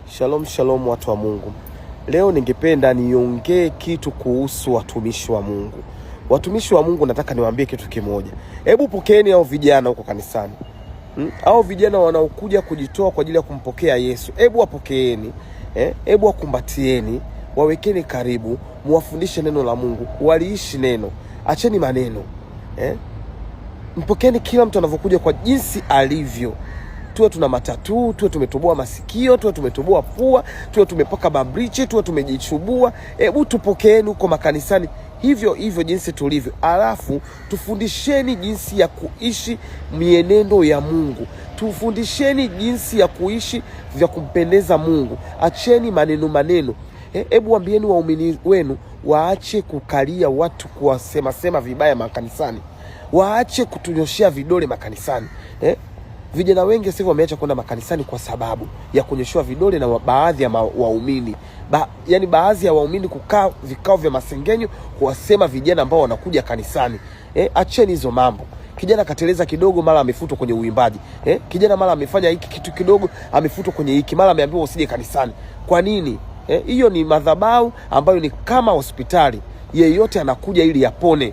Shalom shalom watu wa Mungu. Leo ningependa niongee kitu kuhusu watumishi wa Mungu. Watumishi wa Mungu, nataka niwaambie kitu kimoja. Hebu pokeeni hao vijana huko kanisani. Hao vijana wanaokuja kujitoa kwa ajili ya kumpokea Yesu. Hebu wapokeeni, hebu wakumbatieni, wawekeni karibu, muwafundishe neno la Mungu, waliishi neno. Acheni maneno. Mpokeeni kila mtu anavyokuja kwa jinsi alivyo. Tuwe tuna matatu, tuwe tumetoboa masikio, tuwe tumetoboa pua, tuwe tumepaka babriche, tuwe tumejichubua. Hebu tupokeeni huko makanisani hivyo hivyo jinsi tulivyo. Alafu tufundisheni jinsi ya kuishi mienendo ya Mungu. Tufundisheni jinsi ya kuishi vya kumpendeza Mungu. Acheni maneno. Hebu waambieni waumini wenu waache kukalia watu kuwasema vibaya makanisani. Waache kutunyoshia vidole makanisani. Vijana wengi sasa wameacha kwenda makanisani kwa sababu ya kunyoshewa vidole na baadhi ya waumini. Yaani baadhi ya waumini kukaa vikao vya masengenyo kuwasema vijana ambao wanakuja kanisani. Acheni hizo mambo. Kijana kateleza kidogo, mara amefutwa kwenye uimbaji. Kijana mara amefanya hiki kitu kidogo, amefutwa kwenye hiki, mara ameambiwa usije kanisani. Kwa nini? Hiyo ni madhabahu ambayo ni kama hospitali. Yeyote anakuja ili yapone.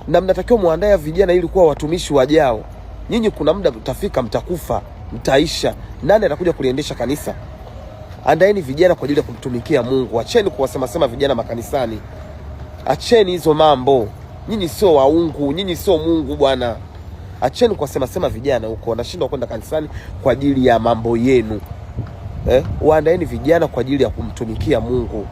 Na mnatakiwa muandae vijana ili kuwa watumishi wajao. Nyinyi kuna muda mtafika, mtakufa, mtaisha. Nani atakuja kuliendesha kanisa? Andaeni vijana kwa ajili ya kumtumikia Mungu. Acheni kuwasema vijana makanisani. Acheni hizo mambo. Nyinyi sio waungu, nyinyi sio Mungu bwana. Acheni kuwasema vijana huko wanashindwa kwenda kanisani kwa ajili ya mambo yenu. Waandaeni vijana kwa ajili ya kumtumikia Mungu.